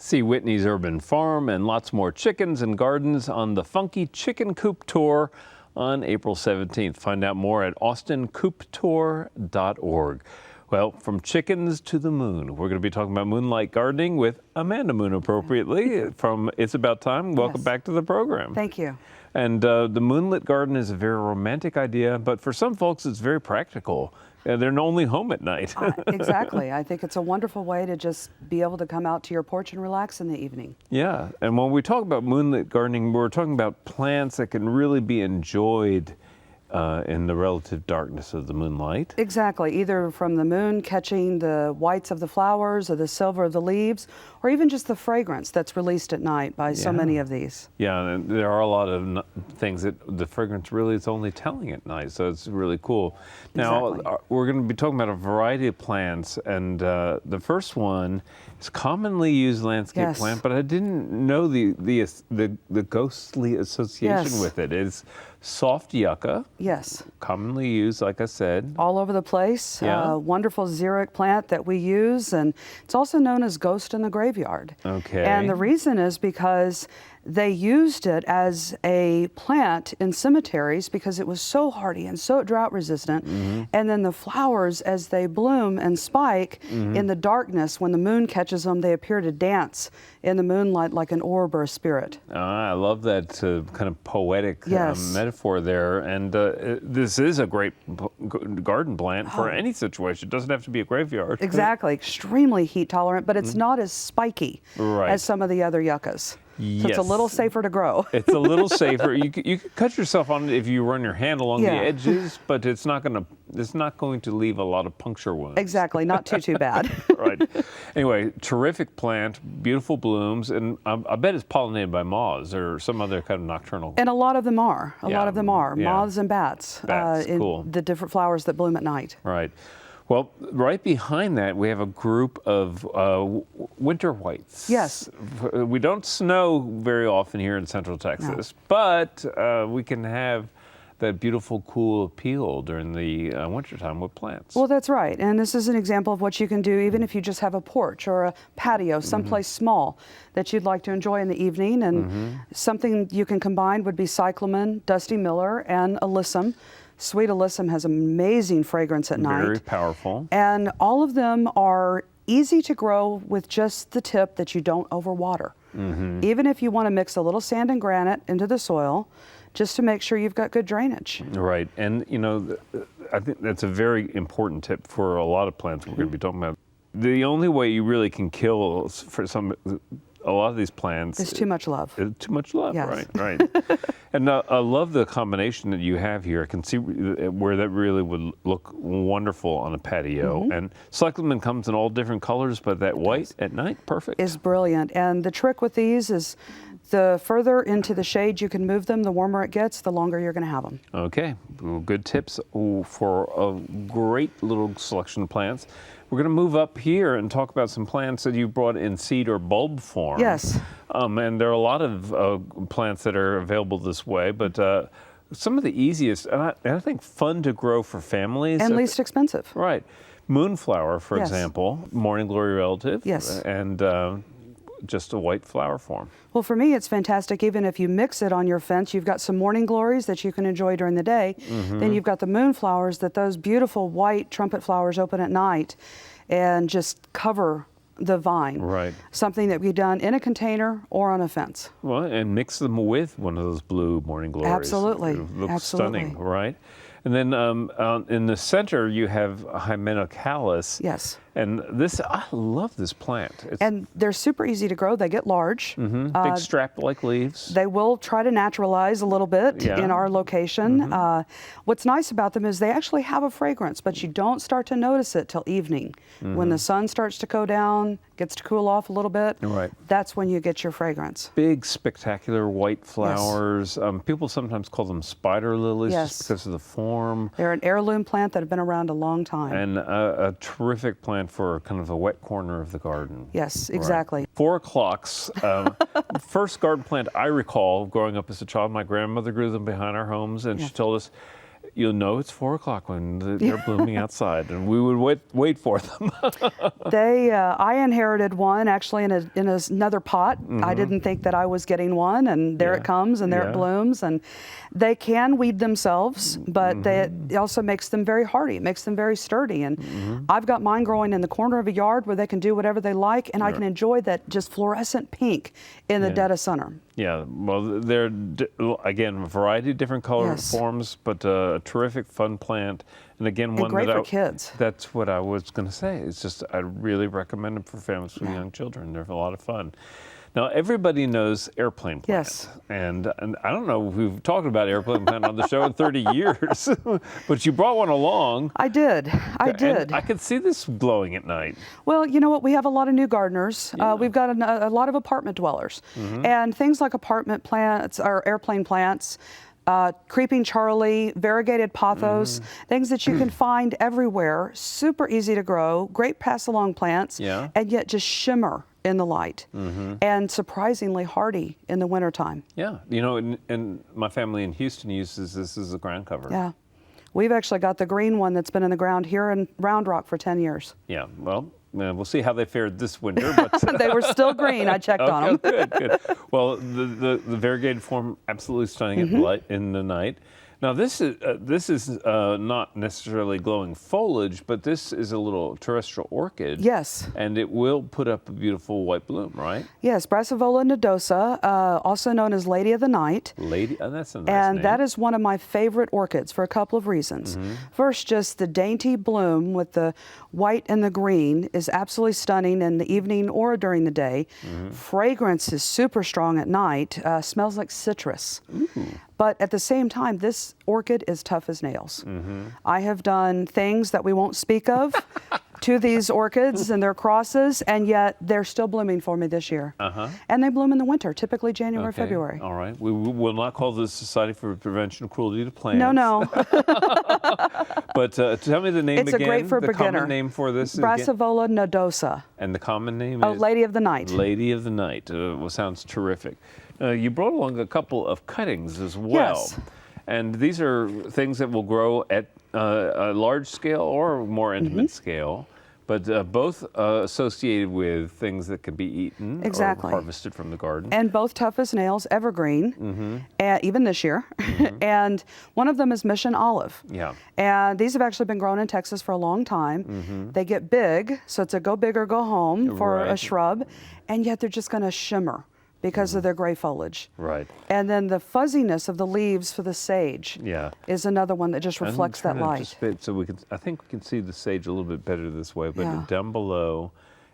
See Whitney's Urban Farm and lots more chickens and gardens on the Funky Chicken Coop Tour on April 17th. Find out more at austincooptour.org. Well, from chickens to the moon, we're going to be talking about moonlight gardening with Amanda Moon, appropriately, from It's About Time. Welcome back to the program. Thank you. And the moonlit garden is a very romantic idea, but for some folks it's very practical. They're only home at night. Exactly. I think it's a wonderful way to just be able to come out to your porch and relax in the evening. Yeah, and when we talk about moonlit gardening, we're talking about plants that can really be enjoyed in the relative darkness of the moonlight. Exactly, either from the moon catching the whites of the flowers or the silver of the leaves, or even just the fragrance that's released at night by so many of these. Yeah, and there are a lot of things that the fragrance really is only telling at night, so it's really cool. Now, we're going to be talking about a variety of plants, and the first one is commonly used landscape plant, but I didn't know the ghostly association with it. It's soft yucca. Yes. Commonly used, like I said. All over the place. Yeah. Wonderful xeric plant that we use, and it's also known as ghost in the graveyard. Okay. And the reason is because they used it as a plant in cemeteries because it was so hardy and so drought resistant. And then the flowers, as they bloom and spike in the darkness, when the moon catches them, they appear to dance in the moonlight like an orb or a spirit. I love that kind of poetic metaphor there. And this is a great garden plant for any situation. It doesn't have to be a graveyard. Exactly. Extremely heat tolerant, but it's not as spiky as some of the other yuccas. So it's a little safer to grow. It's a little safer. You could cut yourself on it if you run your hand along the edges, but it's not going to leave a lot of puncture wounds. Exactly, not too bad. Right. Anyway, terrific plant, beautiful blooms, and I bet it's pollinated by moths or some other kind of nocturnal. And a lot of them are. A lot of them are. Yeah. Moths and bats. In cool. The different flowers that bloom at night. Right. Well, right behind that, we have a group of winter whites. Yes. We don't snow very often here in Central Texas, but we can have that beautiful, cool appeal during the wintertime with plants. Well, that's right. And this is an example of what you can do even if you just have a porch or a patio, someplace small that you'd like to enjoy in the evening. And something you can combine would be cyclamen, dusty miller, and alyssum. Sweet alyssum has amazing fragrance at night. Very powerful. And all of them are easy to grow with just the tip that you don't overwater. Even if you want to mix a little sand and granite into the soil, just to make sure you've got good drainage. Right, and you know, I think that's a very important tip for a lot of plants we're going to be talking about. The only way you really can kill for a lot of these plants is too much love. Too much love, right. And I love the combination that you have here. I can see where that really would look wonderful on a patio. And cyclamen comes in all different colors, but that white at night, perfect. Is brilliant. And the trick with these is the further into the shade you can move them, the warmer it gets, the longer you're going to have them. Okay, well, good tips for a great little selection of plants. We're going to move up here and talk about some plants that you brought in seed or bulb form. Yes. And there are a lot of plants that are available this way, but some of the easiest, and I think fun to grow for families. And least expensive. Right. Moonflower, for example, morning glory relative. Yes. And just a white flower form. Well, for me, it's fantastic. Even if you mix it on your fence, you've got some morning glories that you can enjoy during the day. Then you've got the moonflowers, that those beautiful white trumpet flowers open at night and just cover the vine. Right. Something that we've done in a container or on a fence. Well, and mix them with one of those blue morning glories. Absolutely. It looks stunning, right? And then in the center, you have Hymenocallis. Yes. And this, I love this plant. And they're super easy to grow. They get large. Big strap-like leaves. They will try to naturalize a little bit in our location. What's nice about them is they actually have a fragrance, but you don't start to notice it till evening. When the sun starts to go down, gets to cool off a little bit, that's when you get your fragrance. Big, spectacular white flowers. People sometimes call them spider lilies just because of the form. They're an heirloom plant that have been around a long time. And a terrific plant for kind of a wet corner of the garden. Yes, exactly. 4 o'clocks. First garden plant I recall growing up as a child, my grandmother grew them behind our homes, and she told us, you'll know it's 4 o'clock when they're blooming outside, and we would wait for them. I inherited one actually in another pot. I didn't think that I was getting one, and there it comes, and there it blooms. And they can weed themselves, but it also makes them very hardy. It makes them very sturdy. And I've got mine growing in the corner of a yard where they can do whatever they like, and I can enjoy that just fluorescent pink in the dead of summer. Yeah, well, they're, again, a variety of different color forms, but a terrific fun plant. And again, one great that for kids. That's what I was going to say. It's just, I really recommend them for families with young children. They're a lot of fun. Now, everybody knows airplane plant. And I don't know if we've talked about airplane plant on the show in 30 years, but you brought one along. I did. And I could see this glowing at night. Well, you know what? We have a lot of new gardeners. We've got a lot of apartment dwellers. And things like apartment plants or airplane plants, creeping Charlie, variegated pothos, things that you can find everywhere, super easy to grow, great pass-along plants, and yet just shimmer in the light, and surprisingly hardy in the wintertime. Yeah, you know, and my family in Houston uses this as a ground cover. Yeah. We've actually got the green one that's been in the ground here in Round Rock for 10 years. Yeah, well, we'll see how they fared this winter. But they were still green. I checked on them. Good. Well, the variegated form, absolutely stunning in the night. Now, this is not necessarily glowing foliage, but this is a little terrestrial orchid. Yes. And it will put up a beautiful white bloom, right? Yes, Brassavola nodosa, also known as Lady of the Night. That's a nice And name. that is one of my favorite orchids for a couple of reasons. First, just the dainty bloom with the white and the green is absolutely stunning in the evening or during the day. Fragrance is super strong at night, smells like citrus. But at the same time, this orchid is tough as nails. I have done things that we won't speak of to these orchids and their crosses, and yet they're still blooming for me this year. And they bloom in the winter, typically January, February. All right. We will not call the Society for Prevention of Cruelty to Plants. No. But tell me the name again. It's a great for a beginner. The common name for this Brassavola nodosa. And the common name is? Lady of the Night. Lady of the Night. Well, sounds terrific. You brought along a couple of cuttings as well. Yes. And these are things that will grow at a large scale or more intimate scale, but both associated with things that can be eaten or harvested from the garden. And both tough as nails, evergreen, even this year. And one of them is Mission Olive. Yeah. And these have actually been grown in Texas for a long time. They get big, so it's a go big or go home for a shrub, and yet they're just going to shimmer because of their gray foliage. Right. And then the fuzziness of the leaves for the sage is another one that just reflects that light. So I think we can see the sage a little bit better this way, but down below,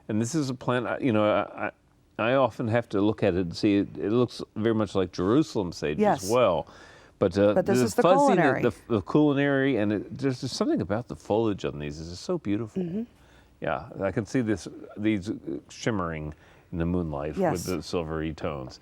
and this is a plant, you know, I often have to look at it and see it looks very much like Jerusalem sage as well. But this is the fuzziness, culinary. the culinary, and there's just something about the foliage on these. It's so beautiful. Yeah, I can see these shimmering in the moonlight with the silvery tones.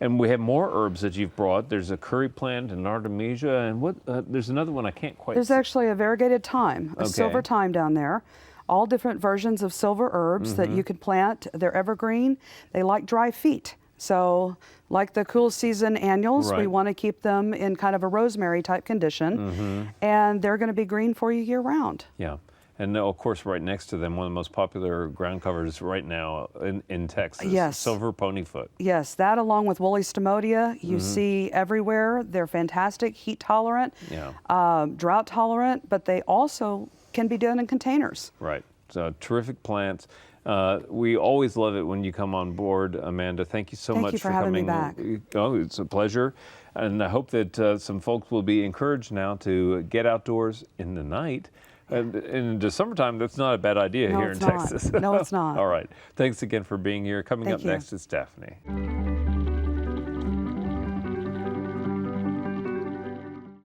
And we have more herbs that you've brought. There's a curry plant and artemisia, and there's another one I can't quite see. There's actually a variegated thyme, a silver thyme down there. All different versions of silver herbs that you could plant. They're evergreen. They like dry feet. So like the cool season annuals, we want to keep them in kind of a rosemary type condition. And they're going to be green for you year round. Yeah. And of course, right next to them, one of the most popular ground covers right now in Texas, silver ponyfoot. Yes, that along with woolly stomodia, you see everywhere. They're fantastic, heat tolerant, drought tolerant, but they also can be done in containers. Right. So terrific plants. We always love it when you come on board, Amanda. Thank you so much for having coming. Me back. Oh, it's a pleasure. And I hope that some folks will be encouraged now to get outdoors in the night. And in the summertime, that's not a bad idea here in Texas. No, it's not. All right. Thanks again for being here. Coming up next is Daphne.